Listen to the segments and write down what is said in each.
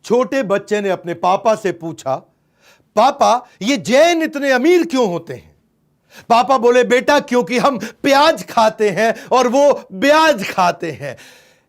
छोटे बच्चे ने अपने पापा से पूछा, पापा ये जैन इतने अमीर क्यों होते हैं? पापा बोले, बेटा क्योंकि हम प्याज खाते हैं और वो ब्याज खाते हैं।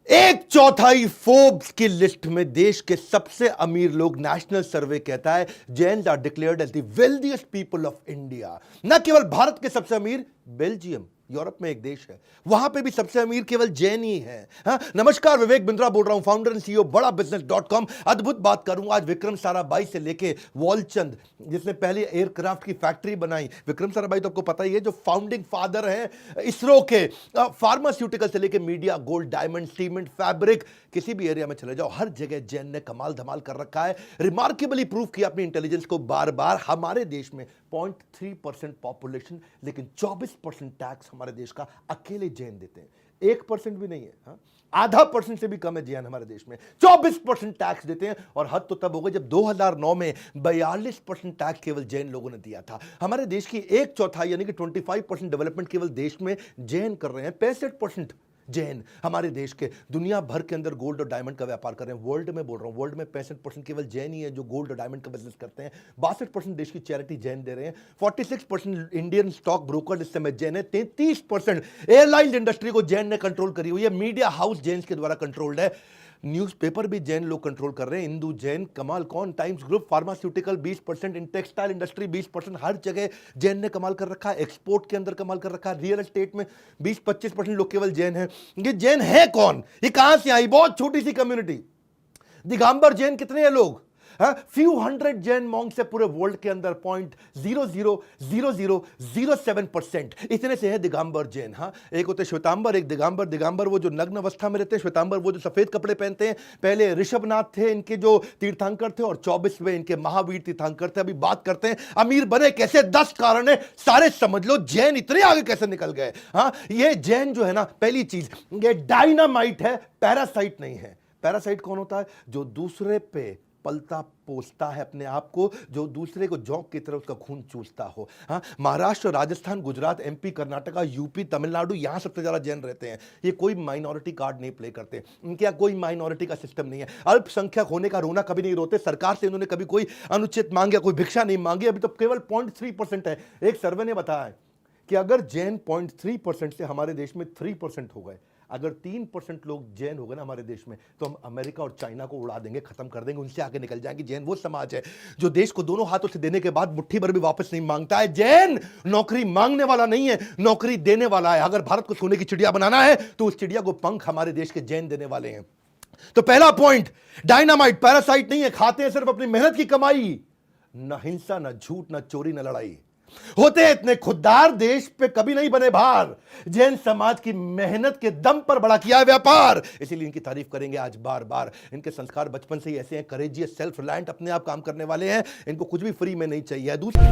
एक चौथाई फोर्ब्स की लिस्ट में देश के सबसे अमीर लोग, नेशनल सर्वे कहता है, Jains are declared as the wealthiest people of India. न केवल भारत के सबसे अमीर, बेल्जियम, यूरोप में एक देश है, वहां पे भी सबसे अमीर केवल जैन ही है। हाँ, नमस्कार, विवेक बिंद्रा बोल रहा हूं, फाउंडर एंड सीईओ बड़ा बिजनेस.com। अद्भुत बात करूंगा आज विक्रम साराभाई से लेके वॉलचंद, जिसने पहले एयरक्राफ्ट की फैक्ट्री बनाई। विक्रम साराभाई तो आपको पता ही है, जो फाउंडिंग फादर हैं इसरो के। फार्मास्यूटिकल से लेके media, gold, diamond, cement, fabric, किसी भी एरिया में चले जाओ, हर जगह जैन ने कमाल धमाल कर रखा है। रिमार्केबली प्रूव किया अपनी इंटेलिजेंस को बार बार। हमारे देश में 0.3% पॉपुलेशन, लेकिन 24% टैक्स हमारे देश का अकेले जैन देते हैं। 1% भी नहीं है, हाँ? आधा परसेंट से भी कम है जैन हमारे देश में। 24% टैक्स देते हैं, और हद तो तब हो गई जब 2009 में 42% टैक्स केवल जैन लोगों ने दिया था। हमारे देश की एक चौथाई यानी कि 25% डेवलपमेंट केवल देश में जैन कर रहे हैं। 65% जैन हमारे देश के दुनिया भर के अंदर गोल्ड और डायमंड का व्यापार कर रहे हैं। वर्ल्ड में बोल रहा हूं, वर्ल्ड में 65% केवल जैन ही है जो गोल्ड और डायमंड का बिजनेस करते हैं। 62% देश की चैरिटी जैन दे रहे हैं। 46% इंडियन स्टॉक ब्रोकर इस समय जैन है। 33% एयरलाइंस इंडस्ट्री को जैन ने कंट्रोल करी हुई है। मीडिया हाउस जैन के द्वारा कंट्रोल्ड है। न्यूज़पेपर भी जैन लोग कंट्रोल कर रहे हैं। हिंदू, जैन, कमाल कौन, times group, pharmaceutical 20%, in textile industry 20%, हर जगह जैन ने कमाल कर रखा है। एक्सपोर्ट के अंदर कमाल कर रखा है। रियल एस्टेट में 20-25% लोग केवल जैन हैं। ये जैन है कौन? ये कहां से आई? बहुत छोटी सी कम्युनिटी। दिगंबर जैन कितने हैं लोग? फ्यू हंड्रेड जैन मॉन्क से पूरे वर्ल्ड के अंदर 0.000007% इतने से है दिगंबर जैन। हाँ, एक होते श्वेतांबर, एक दिगंबर। दिगंबर वो जो नग्न अवस्था में रहते हैं, श्वेतांबर वो जो सफेद कपड़े पहनते हैं। पहले ऋषभनाथ थे इनके जो तीर्थंकर थे, और 24वें इनके महावीर तीर्थंकर थे। अभी बात करते हैं अमीर बने कैसे। 10 कारण है, सारे समझ लो। जैन इतने आगे कैसे निकल गए? हाँ, ये जैन जो है ना, पहली चीज ये डायनामाइट है, पैरासाइट नहीं है। पैरासाइट कौन होता है? जो दूसरे पे पलता पोसता है अपने आप को, जो दूसरे को जौक की तरह उसका खून चूसता हो। हाँ, महाराष्ट्र, राजस्थान, गुजरात, एमपी, कर्नाटका, यूपी, तमिलनाडु, यहां सबसे ज्यादा जैन रहते हैं। ये कोई माइनॉरिटी कार्ड नहीं प्ले करते, इनके यहाँ कोई माइनॉरिटी का सिस्टम नहीं है। अल्पसंख्यक होने का रोना कभी नहीं रोते। सरकार से इन्होंने कभी कोई अनुचित मांगे, कोई भिक्षा नहीं मांगी। अभी तो केवल 0.3% है। एक सर्वे ने बताया है कि अगर जैन 0.3% से हमारे देश में 3% हो गए, अगर 3% लोग जैन हो गए ना हमारे देश में, तो हम अमेरिका और चाइना को उड़ा देंगे, खत्म कर देंगे, उनसे आगे निकल जाएंगे। जैन वो समाज है जो देश को दोनों हाथों से देने के बाद मुट्ठी भर भी वापस नहीं मांगता है। जैन नौकरी मांगने वाला नहीं है, नौकरी देने वाला है। अगर भारत को सोने की चिड़िया बनाना है तो उस चिड़िया को पंख हमारे देश के जैन देने वाले हैं। तो पहला पॉइंट, डायनामाइट, पैरासाइट नहीं है। खाते हैं सिर्फ अपनी मेहनत की कमाई। न हिंसा, न झूठ, न चोरी, न लड़ाई। होते हैं इतने खुददार, देश पे कभी नहीं बने भार। जैन समाज की मेहनत के दम पर बड़ा किया है व्यापार, इसीलिए इनकी तारीफ करेंगे आज बार बार। इनके संस्कार बचपन से ही ऐसे हैं, करेजियस, सेल्फ रिलायंट, अपने आप काम करने वाले हैं। इनको कुछ भी फ्री में नहीं चाहिए। दूसरी